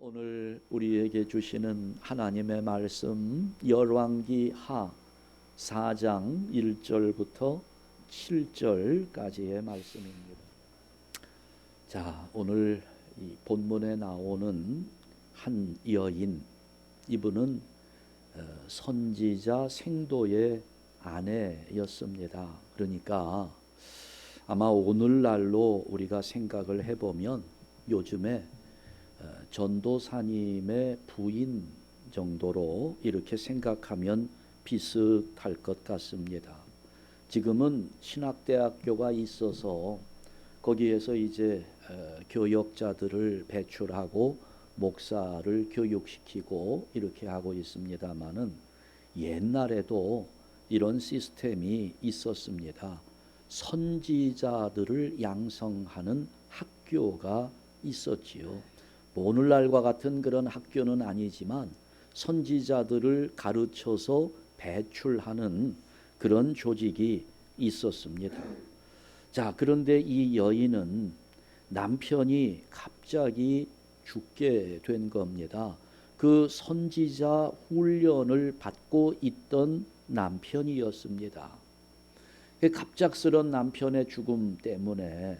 오늘 우리에게 주시는 하나님의 말씀 열왕기 하 4장 1절부터 7절까지의 말씀입니다. 자, 오늘 이 본문에 나오는 한 여인, 이분은 선지자 생도의 아내였습니다. 그러니까 아마 오늘날로 우리가 생각을 해보면 요즘에 전도사님의 부인 정도로 이렇게 생각하면 비슷할 것 같습니다. 지금은 신학대학교가 있어서 거기에서 이제 교역자들을 배출하고 목사를 교육시키고 이렇게 하고 있습니다마는 옛날에도 이런 시스템이 있었습니다. 선지자들을 양성하는 학교가 있었지요. 오늘날과 같은 그런 학교는 아니지만 선지자들을 가르쳐서 배출하는 그런 조직이 있었습니다. 자, 그런데 이 여인은 남편이 갑자기 죽게 된 겁니다. 그 선지자 훈련을 받고 있던 남편이었습니다. 갑작스런 남편의 죽음 때문에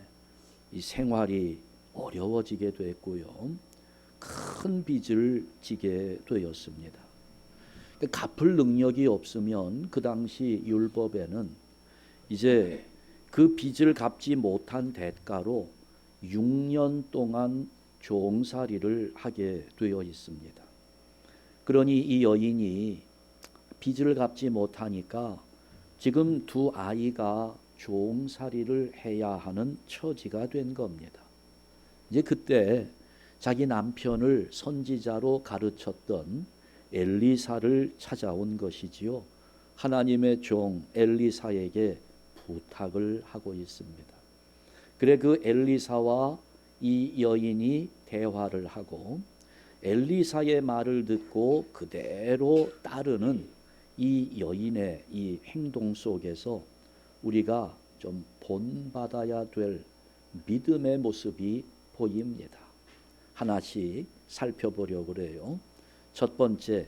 이 생활이 어려워지게 됐고요. 큰 빚을 지게 되었습니다. 갚을 능력이 없으면 그 당시 율법에는 이제 그 빚을 갚지 못한 대가로 6년 동안 종살이를 하게 되어 있습니다. 그러니 이 여인이 빚을 갚지 못하니까 지금 두 아이가 종살이를 해야 하는 처지가 된 겁니다. 이제 그때 자기 남편을 선지자로 가르쳤던 엘리사를 찾아온 것이지요. 하나님의 종 엘리사에게 부탁을 하고 있습니다. 그래 그 엘리사와 이 여인이 대화를 하고 엘리사의 말을 듣고 그대로 따르는 이 여인의 이 행동 속에서 우리가 좀 본받아야 될 믿음의 모습이 보입니다. 하나씩 살펴보려고 그래요. 첫 번째,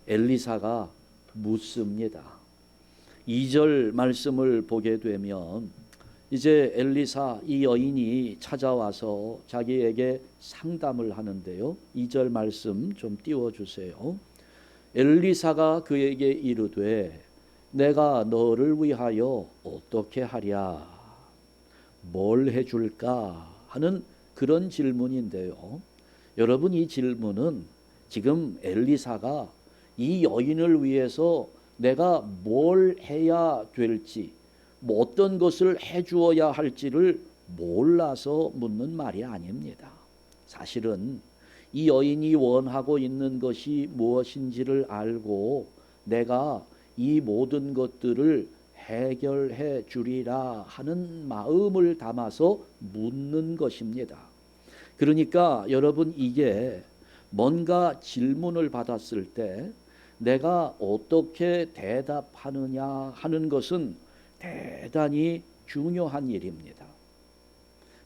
엘리사가 묻습니다. 2절 말씀을 보게 되면 이제 엘리사 이 여인이 찾아와서 자기에게 상담을 하는데요. 2절 말씀 좀 띄워주세요. 엘리사가 그에게 이르되 내가 너를 위하여 어떻게 하랴? 뭘 해줄까? 하는 그런 질문인데요. 여러분, 이 질문은 지금 엘리사가 이 여인을 위해서 내가 뭘 해야 될지, 뭐 어떤 것을 해주어야 할지를 몰라서 묻는 말이 아닙니다. 사실은 이 여인이 원하고 있는 것이 무엇인지를 알고 내가 이 모든 것들을 해결해 주리라 하는 마음을 담아서 묻는 것입니다. 그러니까 여러분, 이게 뭔가 질문을 받았을 때 내가 어떻게 대답하느냐 하는 것은 대단히 중요한 일입니다.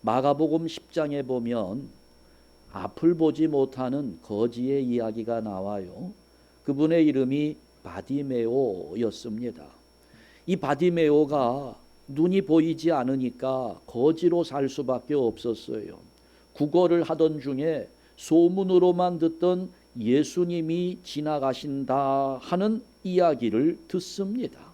마가복음 10장에 보면 앞을 보지 못하는 거지의 이야기가 나와요. 그분의 이름이 바디메오였습니다. 이 바디메오가 눈이 보이지 않으니까 거지로 살 수밖에 없었어요. 구걸을 하던 중에 소문으로만 듣던 예수님이 지나가신다 하는 이야기를 듣습니다.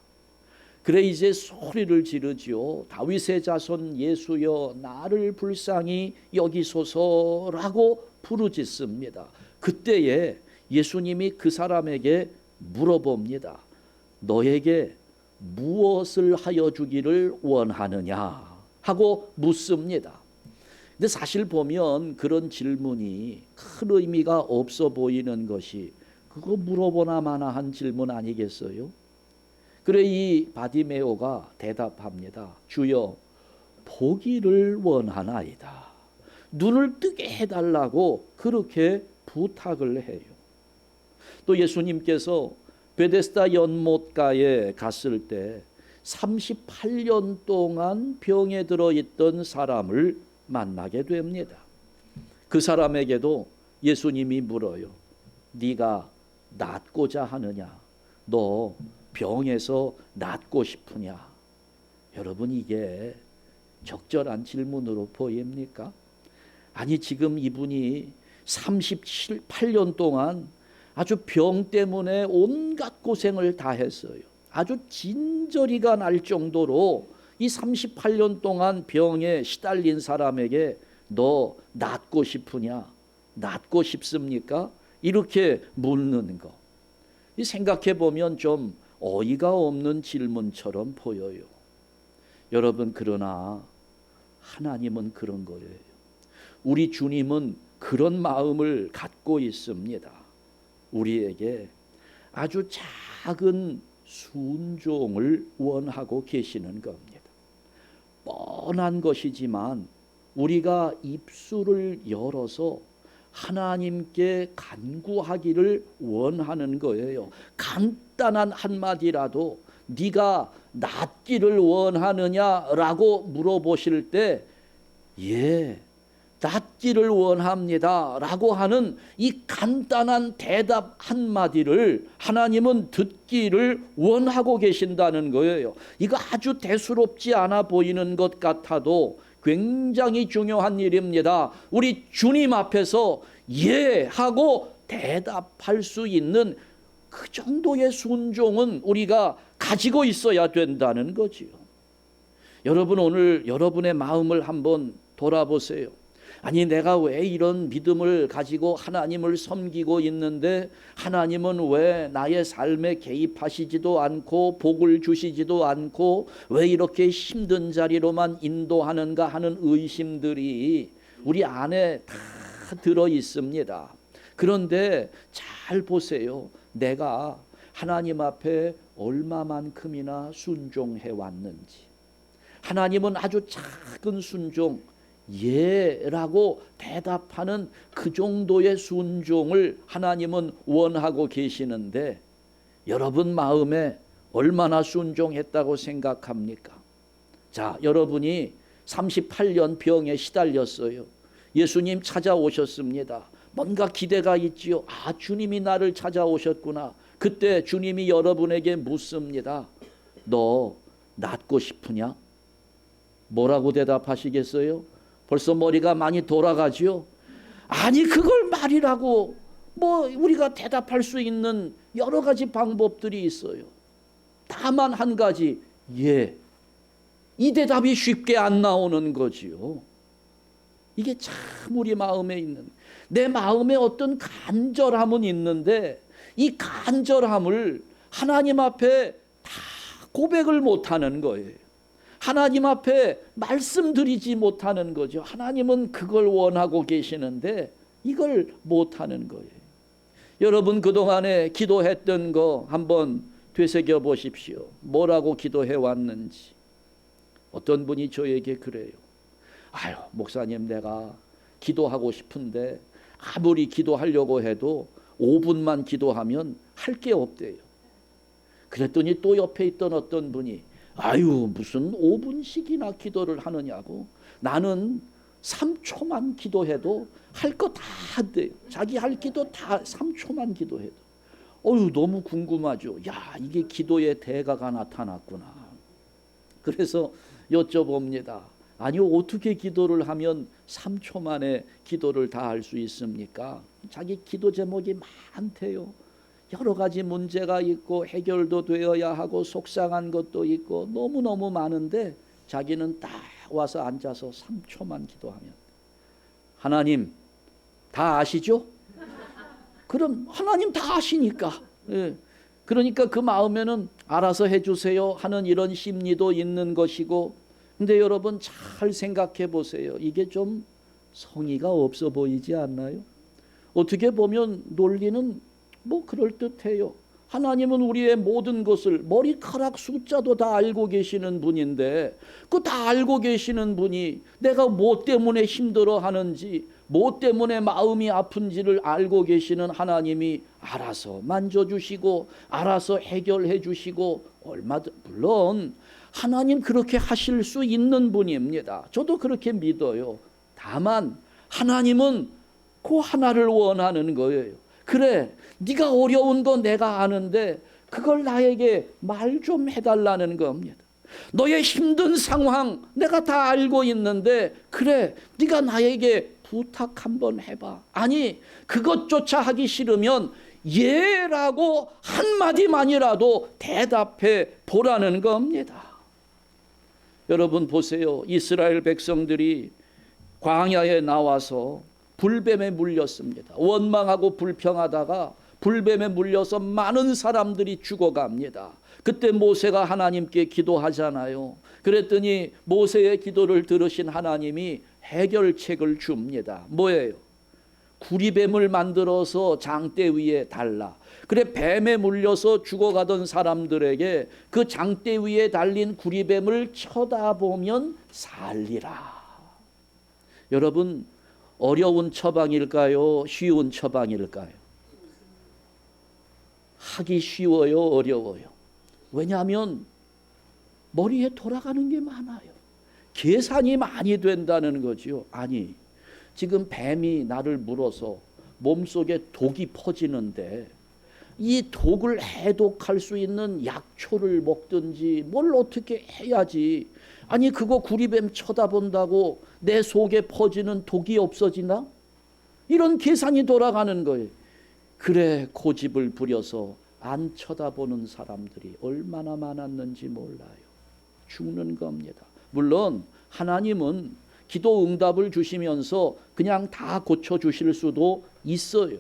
그래 이제 소리를 지르지요. 다윗의 자손 예수여 나를 불쌍히 여기소서라고 부르짖습니다. 그때에 예수님이 그 사람에게 물어봅니다. 너에게 무엇을 하여 주기를 원하느냐 하고 묻습니다. 근데 사실 보면 그런 질문이 큰 의미가 없어 보이는 것이 그거 물어보나 마나 한 질문 아니겠어요? 그래 이 바디메오가 대답합니다. 주여 보기를 원하나이다. 눈을 뜨게 해달라고 그렇게 부탁을 해요. 또 예수님께서 베데스다 연못가에 갔을 때 38년 동안 병에 들어있던 사람을 만나게 됩니다. 그 사람에게도 예수님이 물어요. 네가 낫고자 하느냐? 너 병에서 낫고 싶으냐? 여러분, 이게 적절한 질문으로 보입니까? 아니, 지금 이분이 38년 동안 아주 병 때문에 온갖 고생을 다 했어요. 아주 진저리가 날 정도로 이 38년 동안 병에 시달린 사람에게 너 낫고 싶으냐? 낫고 싶습니까? 이렇게 묻는 거. 생각해 보면 좀 어이가 없는 질문처럼 보여요. 여러분, 그러나 하나님은 그런 거예요. 우리 주님은 그런 마음을 갖고 있습니다. 우리에게 아주 작은 순종을 원하고 계시는 겁니다. 뻔한 것이지만 우리가 입술을 열어서 하나님께 간구하기를 원하는 거예요. 간단한 한마디라도 네가 낫기를 원하느냐라고 물어보실 때 예, 낫기를 원합니다 라고 하는 이 간단한 대답 한마디를 하나님은 듣기를 원하고 계신다는 거예요. 이거 아주 대수롭지 않아 보이는 것 같아도 굉장히 중요한 일입니다. 우리 주님 앞에서 예 하고 대답할 수 있는 그 정도의 순종은 우리가 가지고 있어야 된다는 거지요. 여러분, 오늘 여러분의 마음을 한번 돌아보세요. 아니, 내가 왜 이런 믿음을 가지고 하나님을 섬기고 있는데 하나님은 왜 나의 삶에 개입하시지도 않고 복을 주시지도 않고 왜 이렇게 힘든 자리로만 인도하는가 하는 의심들이 우리 안에 다 들어 있습니다. 그런데 잘 보세요. 내가 하나님 앞에 얼마만큼이나 순종해 왔는지. 하나님은 아주 작은 순종, 예라고 대답하는 그 정도의 순종을 하나님은 원하고 계시는데 여러분 마음에 얼마나 순종했다고 생각합니까? 자, 여러분이 38년 병에 시달렸어요. 예수님 찾아오셨습니다. 뭔가 기대가 있지요. 아, 주님이 나를 찾아오셨구나. 그때 주님이 여러분에게 묻습니다. 너 낫고 싶으냐? 뭐라고 대답하시겠어요? 벌써 머리가 많이 돌아가지요. 아니, 그걸 말이라고 뭐 우리가 대답할 수 있는 여러 가지 방법들이 있어요. 다만 한 가지, 예. 이 대답이 쉽게 안 나오는 거지요. 이게 참 우리 마음에 있는, 내 마음에 어떤 간절함은 있는데 이 간절함을 하나님 앞에 다 고백을 못하는 거예요. 하나님 앞에 말씀드리지 못하는 거죠. 하나님은 그걸 원하고 계시는데 이걸 못하는 거예요. 여러분, 그동안에 기도했던 거 한번 되새겨 보십시오. 뭐라고 기도해 왔는지. 어떤 분이 저에게 그래요. 아유, 목사님, 내가 기도하고 싶은데 아무리 기도하려고 해도 5분만 기도하면 할 게 없대요. 그랬더니 또 옆에 있던 어떤 분이 아유, 무슨 5분씩이나 기도를 하느냐고. 나는 3초만 기도해도 할 거 다 한대요. 자기 할 기도 다 3초만 기도해도. 어유, 너무 궁금하죠. 야, 이게 기도의 대가가 나타났구나. 그래서 여쭤봅니다. 아니, 어떻게 기도를 하면 3초 만에 기도를 다 할 수 있습니까? 자기 기도 제목이 많대요. 여러 가지 문제가 있고 해결도 되어야 하고 속상한 것도 있고 너무너무 많은데 자기는 딱 와서 앉아서 3초만 기도하면 하나님 다 아시죠? 그럼 하나님 다 아시니까. 예. 그러니까 그 마음에는 알아서 해주세요 하는 이런 심리도 있는 것이고, 근데 여러분 잘 생각해 보세요. 이게 좀 성의가 없어 보이지 않나요? 어떻게 보면 논리는 뭐 그럴듯해요. 하나님은 우리의 모든 것을 머리카락 숫자도 다 알고 계시는 분인데 그 다 알고 계시는 분이 내가 뭐 때문에 힘들어하는지 뭐 때문에 마음이 아픈지를 알고 계시는 하나님이 알아서 만져주시고 알아서 해결해 주시고 얼마든 물론 하나님 그렇게 하실 수 있는 분입니다. 저도 그렇게 믿어요. 다만 하나님은 그 하나를 원하는 거예요. 그래, 네가 어려운 거 내가 아는데 그걸 나에게 말 좀 해달라는 겁니다. 너의 힘든 상황 내가 다 알고 있는데 그래, 네가 나에게 부탁 한번 해봐. 아니, 그것조차 하기 싫으면 예라고 한마디만이라도 대답해 보라는 겁니다. 여러분 보세요. 이스라엘 백성들이 광야에 나와서 불뱀에 물렸습니다. 원망하고 불평하다가 불뱀에 물려서 많은 사람들이 죽어갑니다. 그때 모세가 하나님께 기도하잖아요. 그랬더니 모세의 기도를 들으신 하나님이 해결책을 줍니다. 뭐예요? 구리뱀을 만들어서 장대 위에 달라. 그래, 뱀에 물려서 죽어가던 사람들에게 그 장대 위에 달린 구리뱀을 쳐다보면 살리라. 여러분, 어려운 처방일까요? 쉬운 처방일까요? 하기 쉬워요? 어려워요? 왜냐하면 머리에 돌아가는 게 많아요. 계산이 많이 된다는 거죠. 아니, 지금 뱀이 나를 물어서 몸속에 독이 퍼지는데 이 독을 해독할 수 있는 약초를 먹든지 뭘 어떻게 해야지. 아니, 그거 구리뱀 쳐다본다고 내 속에 퍼지는 독이 없어지나? 이런 계산이 돌아가는 거예요. 그래, 고집을 부려서 안 쳐다보는 사람들이 얼마나 많았는지 몰라요. 죽는 겁니다. 물론 하나님은 기도 응답을 주시면서 그냥 다 고쳐주실 수도 있어요.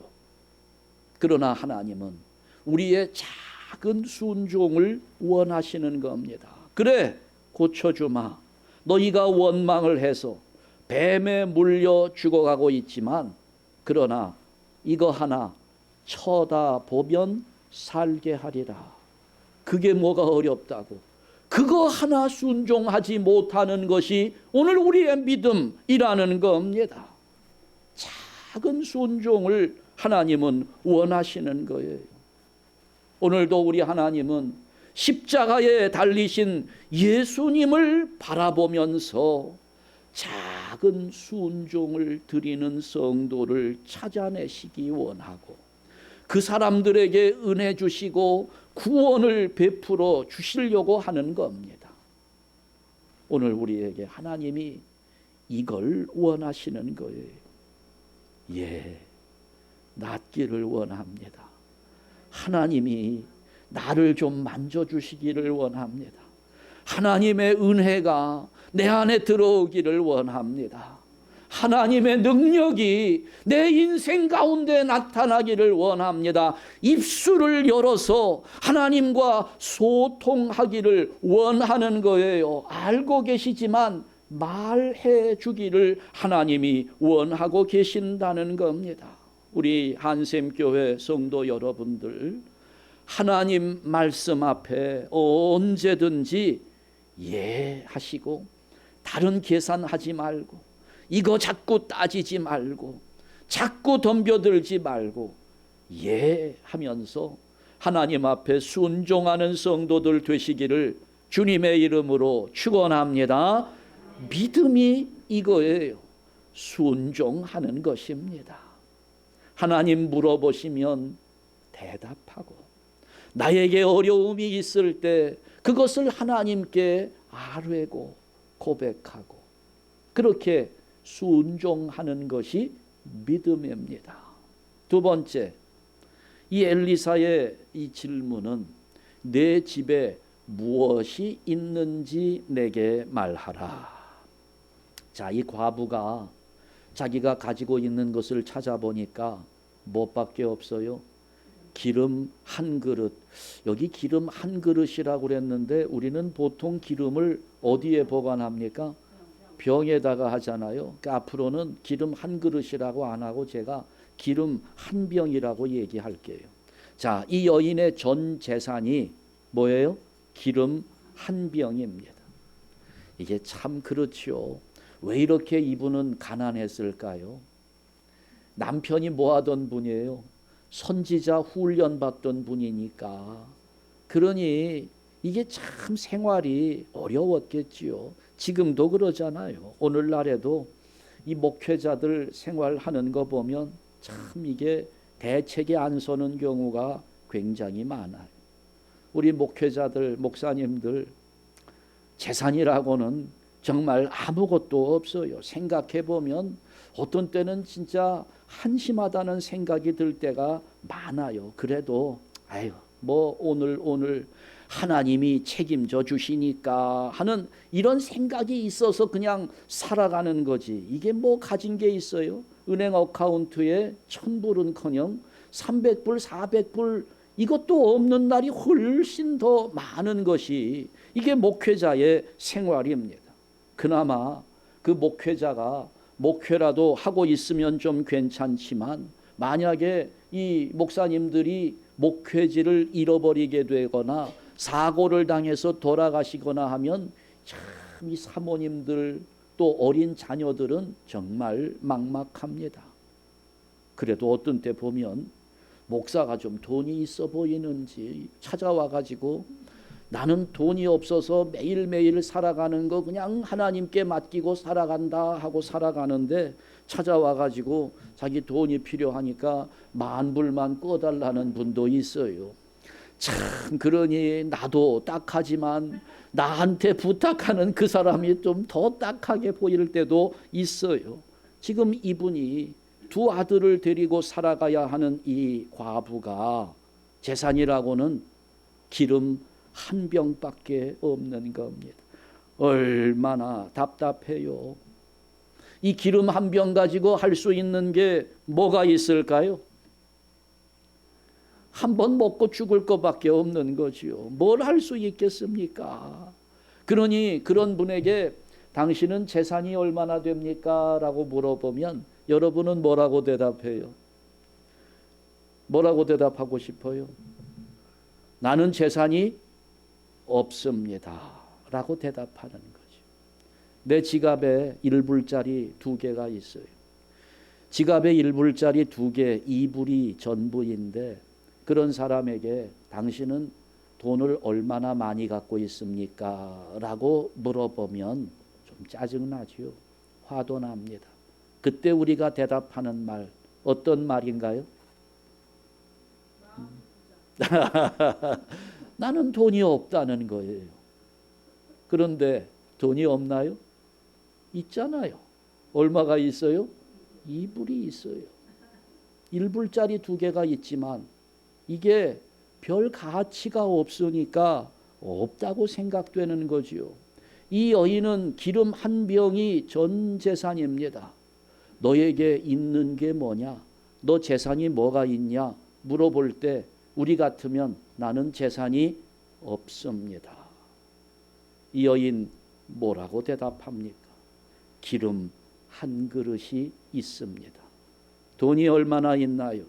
그러나 하나님은 우리의 작은 순종을 원하시는 겁니다. 그래, 고쳐주마. 너희가 원망을 해서 뱀에 물려 죽어가고 있지만 그러나 이거 하나 쳐다보면 살게 하리라. 그게 뭐가 어렵다고? 그거 하나 순종하지 못하는 것이 오늘 우리의 믿음이라는 겁니다. 작은 순종을 하나님은 원하시는 거예요. 오늘도 우리 하나님은 십자가에 달리신 예수님을 바라보면서 작은 순종을 드리는 성도를 찾아내시기 원하고 그 사람들에게 은혜 주시고 구원을 베풀어 주시려고 하는 겁니다. 오늘 우리에게 하나님이 이걸 원하시는 거예요. 예, 낫기를 원합니다. 하나님이 나를 좀 만져주시기를 원합니다. 하나님의 은혜가 내 안에 들어오기를 원합니다. 하나님의 능력이 내 인생 가운데 나타나기를 원합니다. 입술을 열어서 하나님과 소통하기를 원하는 거예요. 알고 계시지만 말해 주기를 하나님이 원하고 계신다는 겁니다. 우리 한샘교회 성도 여러분들, 하나님 말씀 앞에 언제든지 예 하시고 다른 계산하지 말고 이거 자꾸 따지지 말고 자꾸 덤벼들지 말고 예 하면서 하나님 앞에 순종하는 성도들 되시기를 주님의 이름으로 축원합니다. 믿음이 이거예요. 순종하는 것입니다. 하나님 물어보시면 대답하고 나에게 어려움이 있을 때 그것을 하나님께 아뢰고 고백하고 그렇게 순종하는 것이 믿음입니다. 두 번째, 이 엘리사의 이 질문은 내 집에 무엇이 있는지 내게 말하라. 자, 이 과부가 자기가 가지고 있는 것을 찾아보니까 뭐밖에 없어요? 기름 한 그릇. 여기 기름 한 그릇이라고 그랬는데 우리는 보통 기름을 어디에 보관합니까? 병에다가 하잖아요. 그러니까 앞으로는 기름 한 그릇이라고 안 하고 제가 기름 한 병이라고 얘기할게요. 자, 이 여인의 전 재산이 뭐예요? 기름 한 병입니다. 이게 참 그렇죠. 왜 이렇게 이분은 가난했을까요? 남편이 뭐 하던 분이에요? 선지자 훈련 받던 분이니까. 그러니 이게 참 생활이 어려웠겠지요. 지금도 그러잖아요. 오늘날에도 이 목회자들 생활하는 거 보면 참 이게 대책이 안 서는 경우가 굉장히 많아요. 우리 목회자들, 목사님들 재산이라고는 정말 아무것도 없어요. 생각해 보면 어떤 때는 진짜 한심하다는 생각이 들 때가 많아요. 그래도 아유 뭐 오늘 하나님이 책임져 주시니까 하는 이런 생각이 있어서 그냥 살아가는 거지. 이게 뭐 가진 게 있어요? 은행 어카운트에 1,000불은커녕 300불, 400불 이것도 없는 날이 훨씬 더 많은 것이 이게 목회자의 생활입니다. 그나마 그 목회자가 목회라도 하고 있으면 좀 괜찮지만 만약에 이 목사님들이 목회지를 잃어버리게 되거나 사고를 당해서 돌아가시거나 하면 참 이 사모님들 또 어린 자녀들은 정말 막막합니다. 그래도 어떤 때 보면 목사가 좀 돈이 있어 보이는지 찾아와 가지고 나는 돈이 없어서 매일매일 살아가는 거 그냥 하나님께 맡기고 살아간다 하고 살아가는데 찾아와 가지고 자기 돈이 필요하니까 10,000불만 꿔달라는 분도 있어요. 참 그러니 나도 딱하지만 나한테 부탁하는 그 사람이 좀 더 딱하게 보일 때도 있어요. 지금 이분이 두 아들을 데리고 살아가야 하는 이 과부가 재산이라고는 기름 한 병밖에 없는 겁니다. 얼마나 답답해요. 이 기름 한 병 가지고 할 수 있는 게 뭐가 있을까요? 한 번 먹고 죽을 것밖에 없는 거지요. 뭘 할 수 있겠습니까? 그러니 그런 분에게 당신은 재산이 얼마나 됩니까? 라고 물어보면 여러분은 뭐라고 대답해요? 뭐라고 대답하고 싶어요? 나는 재산이 없습니다. 라고 대답하는 거죠. 내 지갑에 1불짜리 2개가 있어요. 지갑에 1불짜리 2개, 2불이 전부인데 그런 사람에게 당신은 돈을 얼마나 많이 갖고 있습니까? 라고 물어보면 좀 짜증나지요. 화도 납니다. 그때 우리가 대답하는 말 어떤 말인가요? 나는 돈이 없다는 거예요. 그런데 돈이 없나요? 있잖아요. 얼마가 있어요? 2불이 있어요. 1불짜리 2개가 있지만 이게 별 가치가 없으니까 없다고 생각되는 거지요. 이 여인은 기름 한 병이 전 재산입니다. 너에게 있는 게 뭐냐? 너 재산이 뭐가 있냐? 물어볼 때 우리 같으면 나는 재산이 없습니다. 이 여인 뭐라고 대답합니까? 기름 한 그릇이 있습니다. 돈이 얼마나 있나요?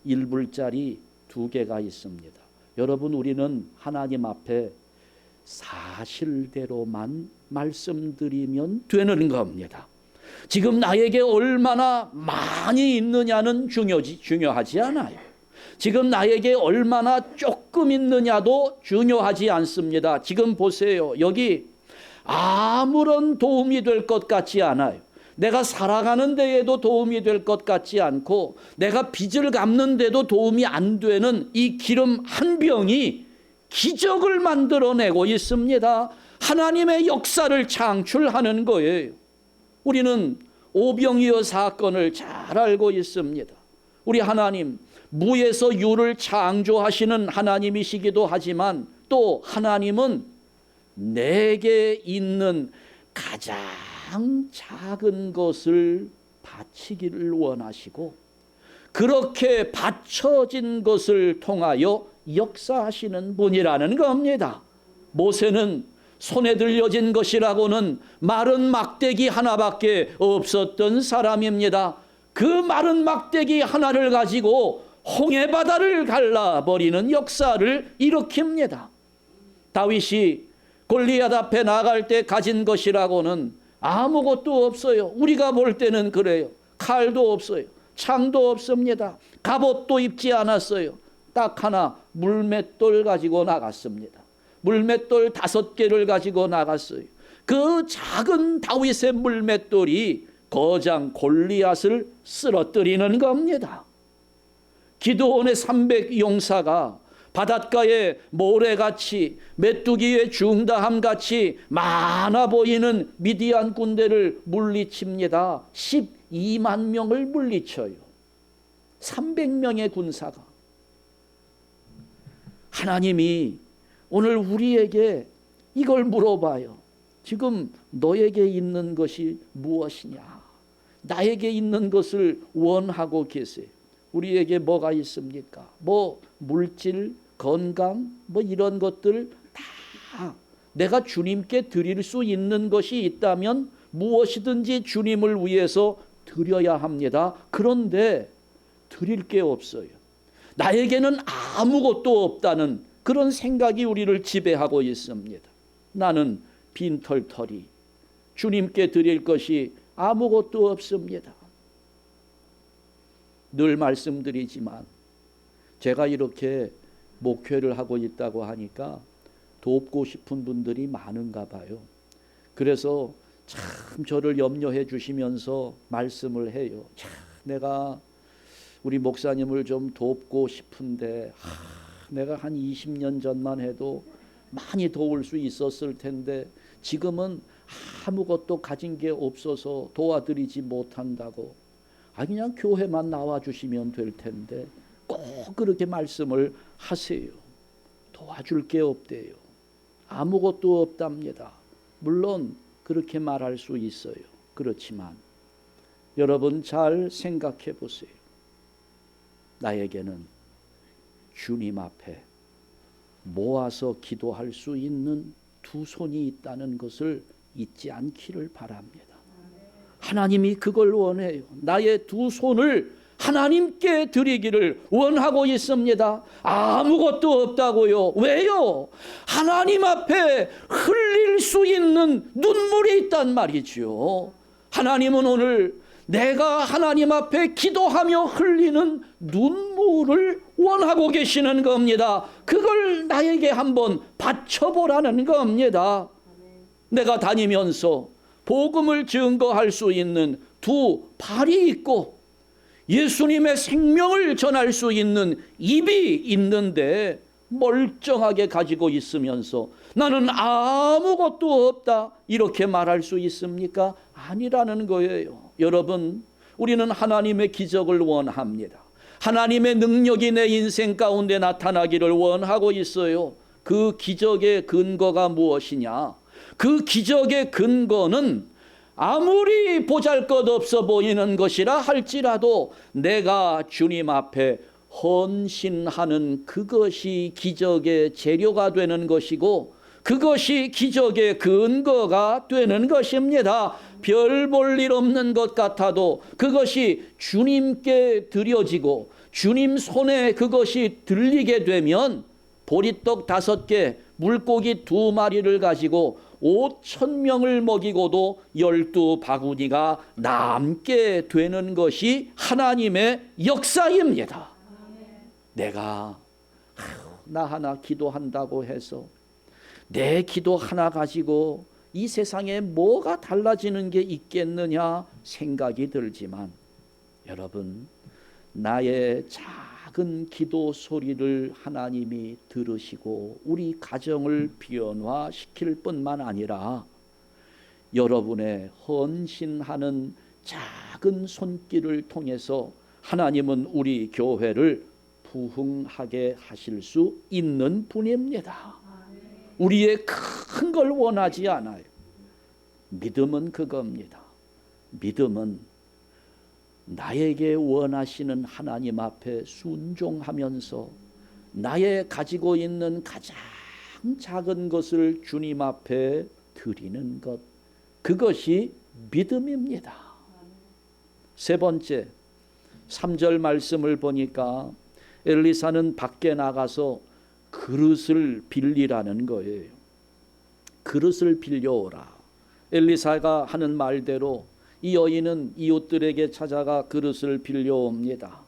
1불짜리 2개가 있습니다. 여러분 우리는 하나님 앞에 사실대로만 말씀드리면 되는 겁니다. 지금 나에게 얼마나 많이 있느냐는 중요하지 않아요. 지금 나에게 얼마나 조금 있느냐도 중요하지 않습니다. 지금 보세요. 여기 아무런 도움이 될 것 같지 않아요. 내가 살아가는 데에도 도움이 될 것 같지 않고 내가 빚을 갚는 데도 도움이 안 되는 이 기름 한 병이 기적을 만들어내고 있습니다. 하나님의 역사를 창출하는 거예요. 우리는 오병이어 사건을 잘 알고 있습니다. 우리 하나님 무에서 유를 창조하시는 하나님이시기도 하지만 또 하나님은 내게 있는 가장 작은 것을 바치기를 원하시고 그렇게 바쳐진 것을 통하여 역사하시는 분이라는 겁니다. 모세는 손에 들려진 것이라고는 마른 막대기 하나밖에 없었던 사람입니다. 그 마른 막대기 하나를 가지고 홍해바다를 갈라버리는 역사를 일으킵니다. 다윗이 골리앗 앞에 나갈 때 가진 것이라고는 아무것도 없어요. 우리가 볼 때는 그래요. 칼도 없어요. 창도 없습니다. 갑옷도 입지 않았어요. 딱 하나 물맷돌 가지고 나갔습니다. 물맷돌 5개를 가지고 나갔어요. 그 작은 다윗의 물맷돌이 거장 골리앗을 쓰러뜨리는 겁니다. 기드온의 300용사가 바닷가에 모래같이 메뚜기의 중다함같이 많아 보이는 미디안 군대를 물리칩니다. 12만 명을 물리쳐요. 300명의 군사가. 하나님이 오늘 우리에게 이걸 물어봐요. 지금 너에게 있는 것이 무엇이냐? 나에게 있는 것을 원하고 계세요. 우리에게 뭐가 있습니까? 뭐 물질, 건강, 뭐 이런 것들 다 내가 주님께 드릴 수 있는 것이 있다면 무엇이든지 주님을 위해서 드려야 합니다. 그런데 드릴 게 없어요. 나에게는 아무것도 없다는 그런 생각이 우리를 지배하고 있습니다. 나는 빈털터리, 주님께 드릴 것이 아무것도 없습니다. 늘 말씀드리지만 제가 이렇게 목회를 하고 있다고 하니까 돕고 싶은 분들이 많은가 봐요. 그래서 참 저를 염려해 주시면서 말씀을 해요. 참 내가 우리 목사님을 좀 돕고 싶은데 내가 한 20년 전만 해도 많이 도울 수 있었을 텐데 지금은 아무것도 가진 게 없어서 도와드리지 못한다고. 그냥 교회만 나와주시면 될 텐데 꼭 그렇게 말씀을 하세요. 도와줄 게 없대요. 아무것도 없답니다. 물론 그렇게 말할 수 있어요. 그렇지만 여러분 잘 생각해 보세요. 나에게는 주님 앞에 모아서 기도할 수 있는 두 손이 있다는 것을 잊지 않기를 바랍니다. 하나님이 그걸 원해요. 나의 두 손을 하나님께 드리기를 원하고 있습니다. 아무것도 없다고요. 왜요? 하나님 앞에 흘릴 수 있는 눈물이 있단 말이죠. 하나님은 오늘 내가 하나님 앞에 기도하며 흘리는 눈물을 원하고 계시는 겁니다. 그걸 나에게 한번 바쳐보라는 겁니다. 내가 다니면서 복음을 증거할 수 있는 두 발이 있고 예수님의 생명을 전할 수 있는 입이 있는데 멀쩡하게 가지고 있으면서 나는 아무것도 없다 이렇게 말할 수 있습니까? 아니라는 거예요. 여러분, 우리는 하나님의 기적을 원합니다. 하나님의 능력이 내 인생 가운데 나타나기를 원하고 있어요. 그 기적의 근거가 무엇이냐? 그 기적의 근거는 아무리 보잘것없어 보이는 것이라 할지라도 내가 주님 앞에 헌신하는 그것이 기적의 재료가 되는 것이고 그것이 기적의 근거가 되는 것입니다. 별 볼 일 없는 것 같아도 그것이 주님께 드려지고 주님 손에 그것이 들리게 되면 보리떡 5개, 물고기 2마리를 가지고 5,000명을 먹이고도 12바구니가 남게 되는 것이 하나님의 역사입니다. 내가 나 하나 기도한다고 해서 내 기도 하나 가지고 이 세상에 뭐가 달라지는 게 있겠느냐 생각이 들지만 여러분, 나의 작은 기도 소리를 하나님이 들으시고 우리 가정을 변화시킬 뿐만 아니라 여러분의 헌신하는 작은 손길을 통해서 하나님은 우리 교회를 부흥하게 하실 수 있는 분입니다. 우리의 큰 걸 원하지 않아요. 믿음은 그겁니다. 믿음은 나에게 원하시는 하나님 앞에 순종하면서 나의 가지고 있는 가장 작은 것을 주님 앞에 드리는 것, 그것이 믿음입니다. 세 번째, 3절 말씀을 보니까 엘리사는 밖에 나가서 그릇을 빌리라는 거예요. 그릇을 빌려오라. 엘리사가 하는 말대로 이 여인은 이웃들에게 찾아가 그릇을 빌려옵니다.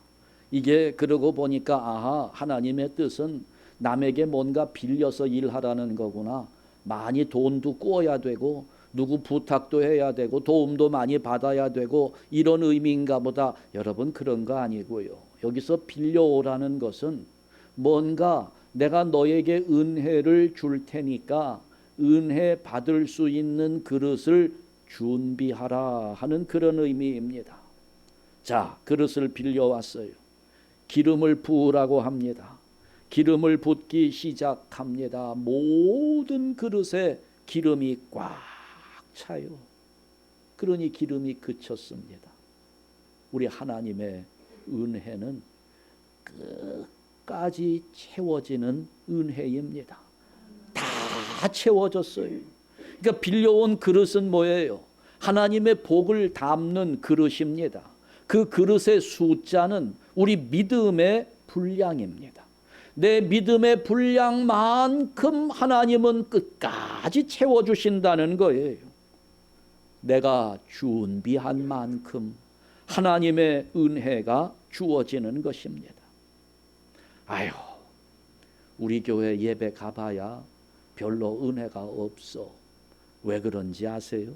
이게 그러고 보니까 아하, 하나님의 뜻은 남에게 뭔가 빌려서 일하라는 거구나. 많이 돈도 꾸어야 되고 누구 부탁도 해야 되고 도움도 많이 받아야 되고 이런 의미인가 보다. 여러분 그런 거 아니고요. 여기서 빌려오라는 것은 뭔가 내가 너에게 은혜를 줄 테니까 은혜 받을 수 있는 그릇을 준비하라 하는 그런 의미입니다. 자, 그릇을 빌려왔어요. 기름을 부으라고 합니다. 기름을 붓기 시작합니다. 모든 그릇에 기름이 꽉 차요. 그러니 기름이 그쳤습니다. 우리 하나님의 은혜는 끝까지 채워지는 은혜입니다. 다 채워졌어요. 그러니까 빌려온 그릇은 뭐예요? 하나님의 복을 담는 그릇입니다. 그 그릇의 숫자는 우리 믿음의 분량입니다. 내 믿음의 분량만큼 하나님은 끝까지 채워주신다는 거예요. 내가 준비한 만큼 하나님의 은혜가 주어지는 것입니다. 아유, 우리 교회 예배 가봐야 별로 은혜가 없어. 왜 그런지 아세요?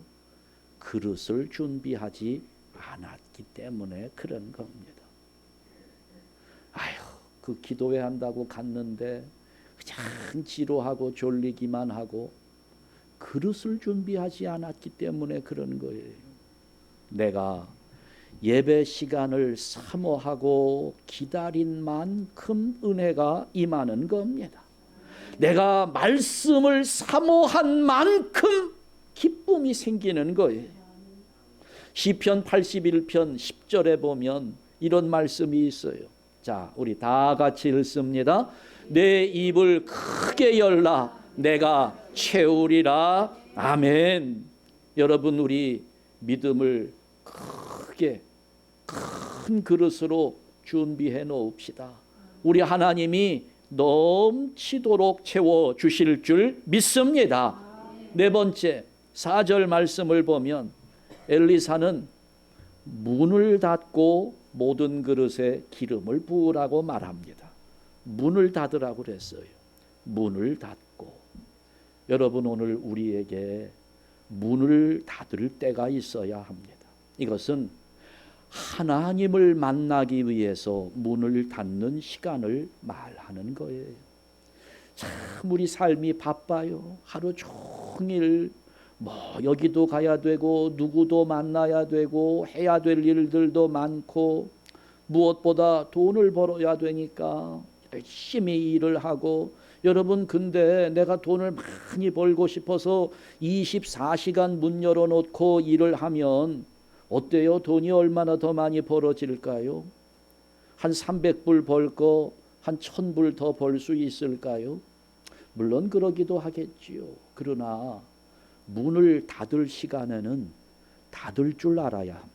그릇을 준비하지 않았기 때문에 그런 겁니다. 아유, 그 기도회 한다고 갔는데 그냥 지루하고 졸리기만 하고 그릇을 준비하지 않았기 때문에 그런 거예요. 내가 예배 시간을 사모하고 기다린 만큼 은혜가 임하는 겁니다. 내가 말씀을 사모한 만큼 기쁨이 생기는 거예요. 시편 81편 10절에 보면 이런 말씀이 있어요. 자, 우리 다 같이 읽습니다. 내 입을 크게 열라 내가 채우리라. 아멘. 여러분, 우리 믿음을 크게 큰 그릇으로 준비해 놓읍시다. 우리 하나님이 넘치도록 채워 주실 줄 믿습니다. 네 번째, 4절 말씀을 보면 엘리사는 문을 닫고 모든 그릇에 기름을 부으라고 말합니다. 문을 닫으라고 그랬어요. 문을 닫고. 여러분, 오늘 우리에게 문을 닫을 때가 있어야 합니다. 이것은 하나님을 만나기 위해서 문을 닫는 시간을 말하는 거예요. 참 우리 삶이 바빠요. 하루 종일 여기도 가야 되고 누구도 만나야 되고 해야 될 일들도 많고 무엇보다 돈을 벌어야 되니까 열심히 일을 하고, 여러분 근데 내가 돈을 많이 벌고 싶어서 24시간 문 열어놓고 일을 하면 어때요? 돈이 얼마나 더 많이 벌어질까요? 한 300불 벌 거 한 1000불 더 벌 수 있을까요? 물론 그러기도 하겠지요. 그러나 문을 닫을 시간에는 닫을 줄 알아야 합니다.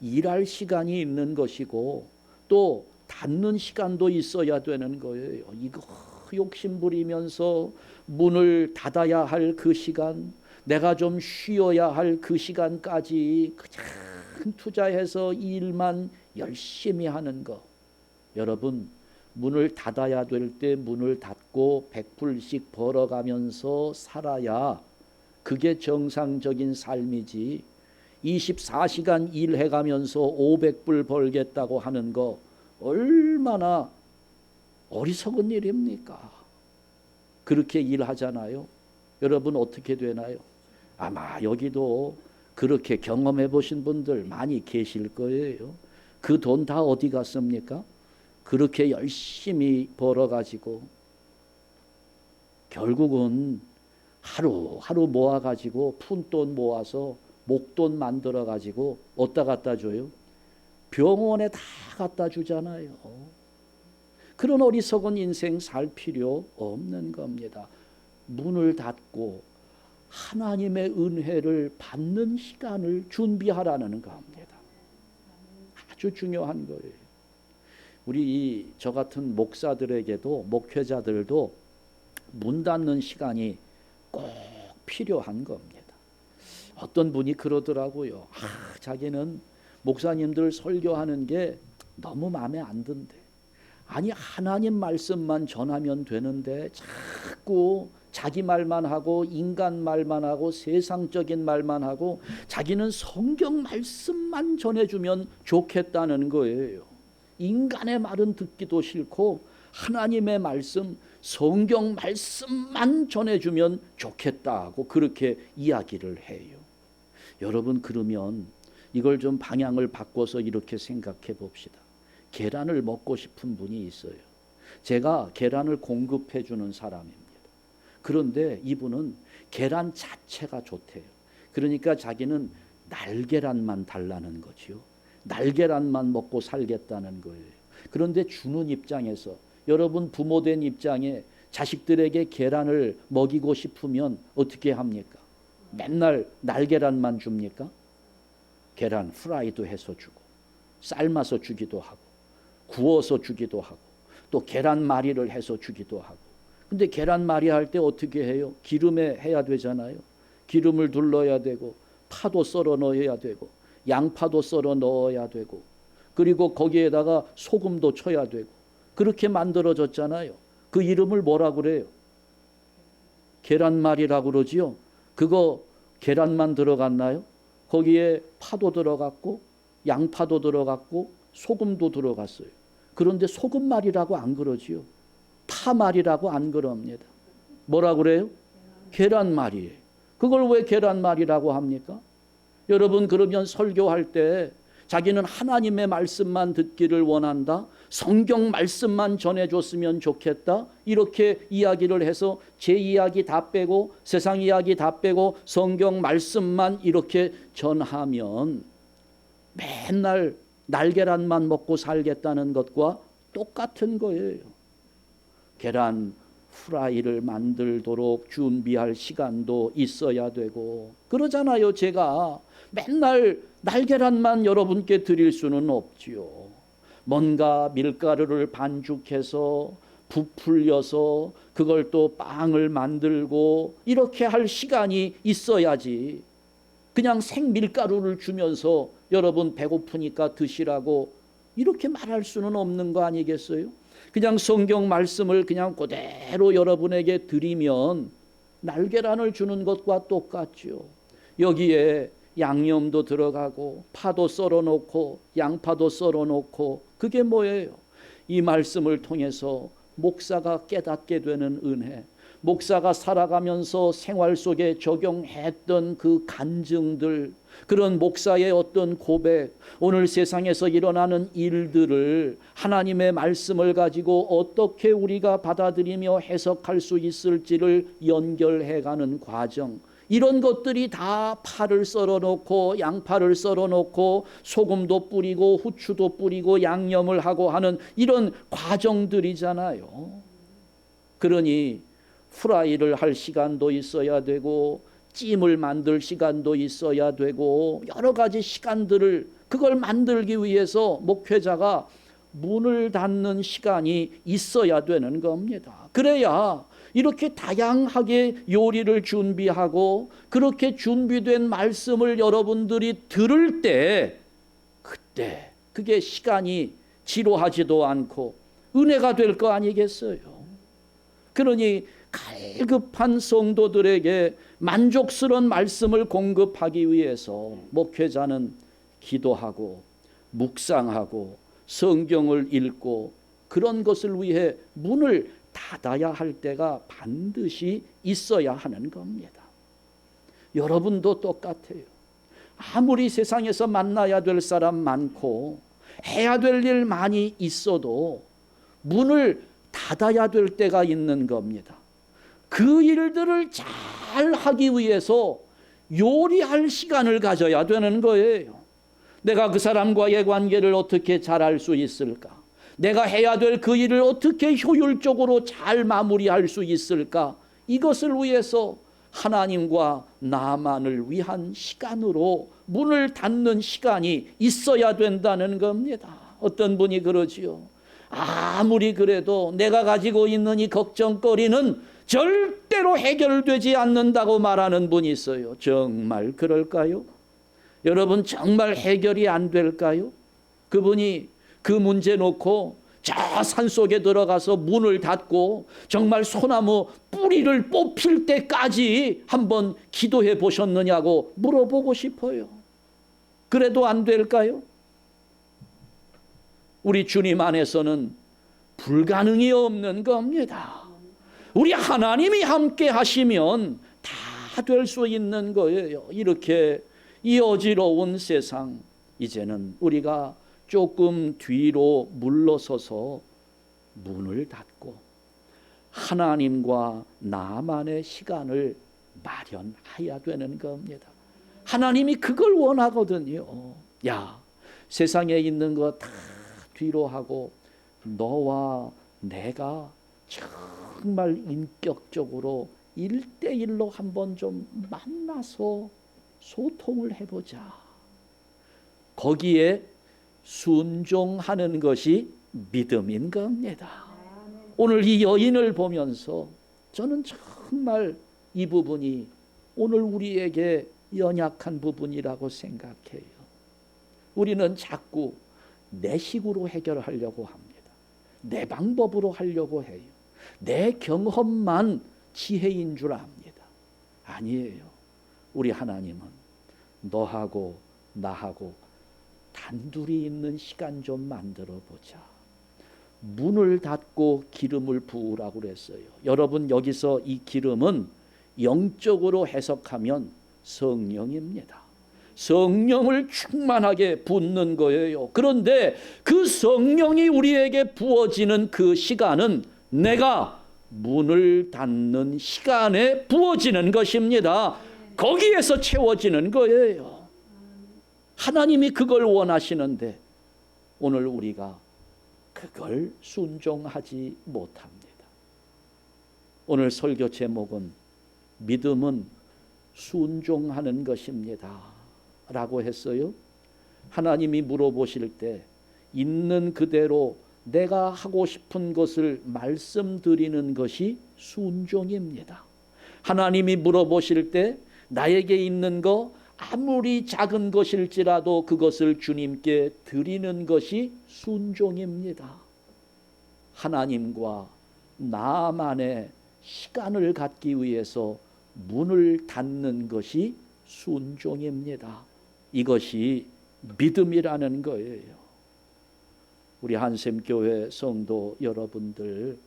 일할 시간이 있는 것이고 또 닫는 시간도 있어야 되는 거예요. 이거 욕심 부리면서 문을 닫아야 할 그 시간, 내가 좀 쉬어야 할 그 시간까지 그냥 투자해서 일만 열심히 하는 거. 여러분, 문을 닫아야 될 때 문을 닫고 100불씩 벌어가면서 살아야 그게 정상적인 삶이지, 24시간 일해가면서 500불 벌겠다고 하는 거 얼마나 어리석은 일입니까? 그렇게 일하잖아요. 여러분 어떻게 되나요? 아마 여기도 그렇게 경험해 보신 분들 많이 계실 거예요. 그 돈 다 어디 갔습니까? 그렇게 열심히 벌어가지고 결국은 하루하루 모아가지고 푼돈 모아서 목돈 만들어가지고 어디다 갖다 줘요? 병원에 다 갖다 주잖아요. 그런 어리석은 인생 살 필요 없는 겁니다. 문을 닫고 하나님의 은혜를 받는 시간을 준비하라는 겁니다. 아주 중요한 거예요. 우리 저 같은 목사들에게도, 목회자들도 문 닫는 시간이 꼭 필요한 겁니다. 어떤 분이 그러더라고요. 자기는 목사님들 설교하는 게 너무 마음에 안 든대. 아니 하나님 말씀만 전하면 되는데 자꾸 자기 말만 하고 인간 말만 하고 세상적인 말만 하고 자기는 성경 말씀만 전해주면 좋겠다는 거예요. 인간의 말은 듣기도 싫고 하나님의 말씀, 성경 말씀만 전해주면 좋겠다고 그렇게 이야기를 해요. 여러분, 그러면 이걸 좀 방향을 바꿔서 이렇게 생각해 봅시다. 계란을 먹고 싶은 분이 있어요. 제가 계란을 공급해 주는 사람입니다. 그런데 이분은 계란 자체가 좋대요. 그러니까 자기는 날계란만 달라는 거죠. 날계란만 먹고 살겠다는 거예요. 그런데 주는 입장에서, 여러분 부모된 입장에 자식들에게 계란을 먹이고 싶으면 어떻게 합니까? 맨날 날계란만 줍니까? 계란 프라이도 해서 주고, 삶아서 주기도 하고, 구워서 주기도 하고, 또 계란말이를 해서 주기도 하고. 근데 계란말이 할 때 어떻게 해요? 기름에 해야 되잖아요. 기름을 둘러야 되고, 파도 썰어 넣어야 되고, 양파도 썰어 넣어야 되고, 그리고 거기에다가 소금도 쳐야 되고, 그렇게 만들어졌잖아요. 그 이름을 뭐라 그래요? 계란말이라고 그러지요. 그거 계란만 들어갔나요? 거기에 파도 들어갔고, 양파도 들어갔고, 소금도 들어갔어요. 그런데 소금말이라고 안 그러지요. 파말이라고 안 그럽니다. 뭐라 그래요? 계란말이에요. 그걸 왜 계란말이라고 합니까? 여러분, 그러면 설교할 때 자기는 하나님의 말씀만 듣기를 원한다, 성경 말씀만 전해줬으면 좋겠다, 이렇게 이야기를 해서 제 이야기 다 빼고 세상 이야기 다 빼고 성경 말씀만 이렇게 전하면 맨날 날계란만 먹고 살겠다는 것과 똑같은 거예요. 계란 프라이를 만들도록 준비할 시간도 있어야 되고 그러잖아요. 제가 맨날 날계란만 여러분께 드릴 수는 없지요. 뭔가 밀가루를 반죽해서 부풀려서 그걸 또 빵을 만들고 이렇게 할 시간이 있어야지, 그냥 생밀가루를 주면서 여러분 배고프니까 드시라고 이렇게 말할 수는 없는 거 아니겠어요? 그냥 성경 말씀을 그냥 그대로 여러분에게 드리면 날계란을 주는 것과 똑같죠. 여기에 양념도 들어가고 파도 썰어 놓고 양파도 썰어 놓고, 그게 뭐예요? 이 말씀을 통해서 목사가 깨닫게 되는 은혜, 목사가 살아가면서 생활 속에 적용했던 그 간증들, 그런 목사의 어떤 고백, 오늘 세상에서 일어나는 일들을 하나님의 말씀을 가지고 어떻게 우리가 받아들이며 해석할 수 있을지를 연결해가는 과정, 이런 것들이 다 파를 썰어 놓고 양파를 썰어 놓고 소금도 뿌리고 후추도 뿌리고 양념을 하고 하는 이런 과정들이잖아요. 그러니 프라이를 할 시간도 있어야 되고 찜을 만들 시간도 있어야 되고 여러 가지 시간들을, 그걸 만들기 위해서 목회자가 문을 닫는 시간이 있어야 되는 겁니다. 그래야 이렇게 다양하게 요리를 준비하고 그렇게 준비된 말씀을 여러분들이 들을 때, 그때 그게 시간이 지루하지도 않고 은혜가 될 거 아니겠어요? 그러니 갈급한 성도들에게 만족스러운 말씀을 공급하기 위해서 목회자는 기도하고 묵상하고 성경을 읽고 그런 것을 위해 문을 닫아야 할 때가 반드시 있어야 하는 겁니다. 여러분도 똑같아요. 아무리 세상에서 만나야 될 사람 많고 해야 될 일 많이 있어도 문을 닫아야 될 때가 있는 겁니다. 그 일들을 잘 하기 위해서 요리할 시간을 가져야 되는 거예요. 내가 그 사람과의 관계를 어떻게 잘할 수 있을까? 내가 해야 될 그 일을 어떻게 효율적으로 잘 마무리할 수 있을까? 이것을 위해서 하나님과 나만을 위한 시간으로 문을 닫는 시간이 있어야 된다는 겁니다. 어떤 분이 그러지요. 아무리 그래도 내가 가지고 있는 이 걱정거리는 절대로 해결되지 않는다고 말하는 분이 있어요. 정말 그럴까요? 여러분, 정말 해결이 안 될까요? 그분이 그 문제 놓고 저 산속에 들어가서 문을 닫고 정말 소나무 뿌리를 뽑힐 때까지 한번 기도해 보셨느냐고 물어보고 싶어요. 그래도 안 될까요? 우리 주님 안에서는 불가능이 없는 겁니다. 우리 하나님이 함께 하시면 다 될 수 있는 거예요. 이렇게 이 어지러운 세상, 이제는 우리가 조금 뒤로 물러서서 문을 닫고 하나님과 나만의 시간을 마련해야 되는 겁니다. 하나님이 그걸 원하거든요. 야, 세상에 있는 거 다 뒤로 하고 너와 내가 정말 인격적으로 1대1로 한번 좀 만나서 소통을 해보자. 거기에 순종하는 것이 믿음인 겁니다. 오늘 이 여인을 보면서 저는 정말 이 부분이 오늘 우리에게 연약한 부분이라고 생각해요. 우리는 자꾸 내 식으로 해결하려고 합니다. 내 방법으로 하려고 해요. 내 경험만 지혜인 줄 압니다. 아니에요. 우리 하나님은 너하고 나하고 단둘이 있는 시간 좀 만들어 보자. 문을 닫고 기름을 부으라고 그랬어요. 여러분, 여기서 이 기름은 영적으로 해석하면 성령입니다. 성령을 충만하게 붓는 거예요. 그런데 그 성령이 우리에게 부어지는 그 시간은 내가 문을 닫는 시간에 부어지는 것입니다. 거기에서 채워지는 거예요. 하나님이 그걸 원하시는데 오늘 우리가 그걸 순종하지 못합니다. 오늘 설교 제목은 믿음은 순종하는 것입니다 라고 했어요. 하나님이 물어보실 때 있는 그대로 내가 하고 싶은 것을 말씀드리는 것이 순종입니다. 하나님이 물어보실 때 나에게 있는 거 아무리 작은 것일지라도 그것을 주님께 드리는 것이 순종입니다. 하나님과 나만의 시간을 갖기 위해서 문을 닫는 것이 순종입니다. 이것이 믿음이라는 거예요. 우리 한샘교회 성도 여러분들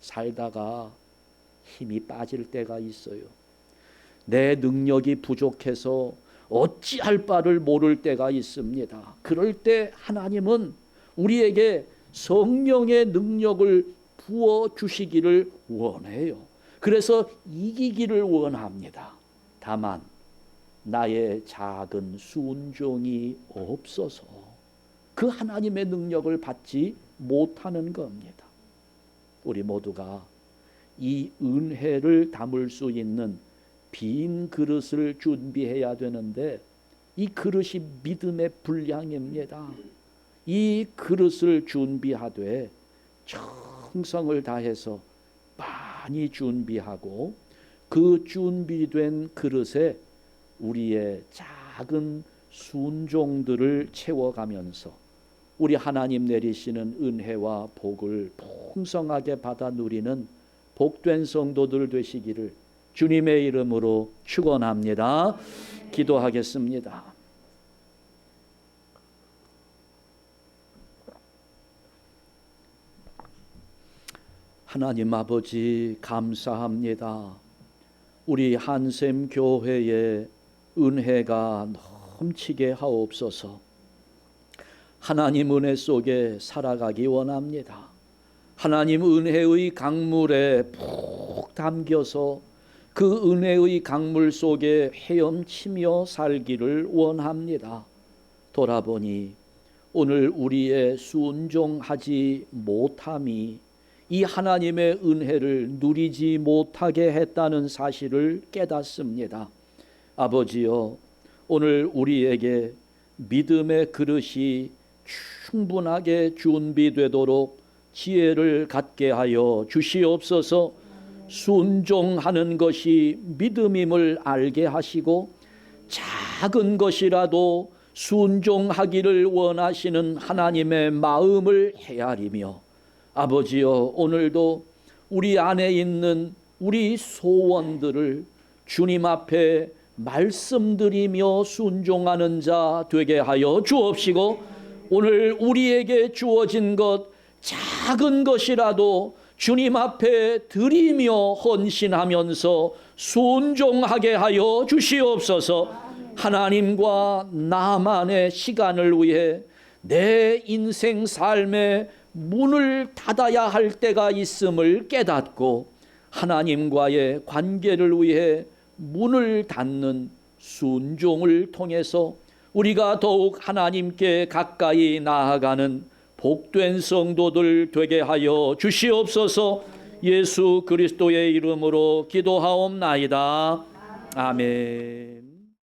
살다가 힘이 빠질 때가 있어요. 내 능력이 부족해서 어찌할 바를 모를 때가 있습니다. 그럴 때 하나님은 우리에게 성령의 능력을 부어주시기를 원해요. 그래서 이기기를 원합니다. 다만 나의 작은 순종이 없어서 그 하나님의 능력을 받지 못하는 겁니다. 우리 모두가 이 은혜를 담을 수 있는 빈 그릇을 준비해야 되는데 이 그릇이 믿음의 분량입니다. 이 그릇을 준비하되 정성을 다해서 많이 준비하고 그 준비된 그릇에 우리의 작은 순종들을 채워가면서 우리 하나님 내리시는 은혜와 복을 풍성하게 받아 누리는 복된 성도들 되시기를 주님의 이름으로 축원합니다. 기도하겠습니다. 하나님 아버지 감사합니다. 우리 한샘 교회에 은혜가 넘치게 하옵소서. 하나님 은혜 속에 살아가기 원합니다. 하나님 은혜의 강물에 푹 담겨서 그 은혜의 강물 속에 헤엄치며 살기를 원합니다. 돌아보니 오늘 우리의 순종하지 못함이 이 하나님의 은혜를 누리지 못하게 했다는 사실을 깨닫습니다. 아버지여, 오늘 우리에게 믿음의 그릇이 충분하게 준비되도록 지혜를 갖게 하여 주시옵소서. 순종하는 것이 믿음임을 알게 하시고 작은 것이라도 순종하기를 원하시는 하나님의 마음을 헤아리며 아버지여, 오늘도 우리 안에 있는 우리 소원들을 주님 앞에 말씀드리며 순종하는 자 되게 하여 주옵시고, 오늘 우리에게 주어진 것 작은 것이라도 주님 앞에 드리며 헌신하면서 순종하게 하여 주시옵소서. 하나님과 나만의 시간을 위해 내 인생 삶의 문을 닫아야 할 때가 있음을 깨닫고 하나님과의 관계를 위해 문을 닫는 순종을 통해서 우리가 더욱 하나님께 가까이 나아가는 복된 성도들 되게 하여 주시옵소서. 예수 그리스도의 이름으로 기도하옵나이다. 아멘.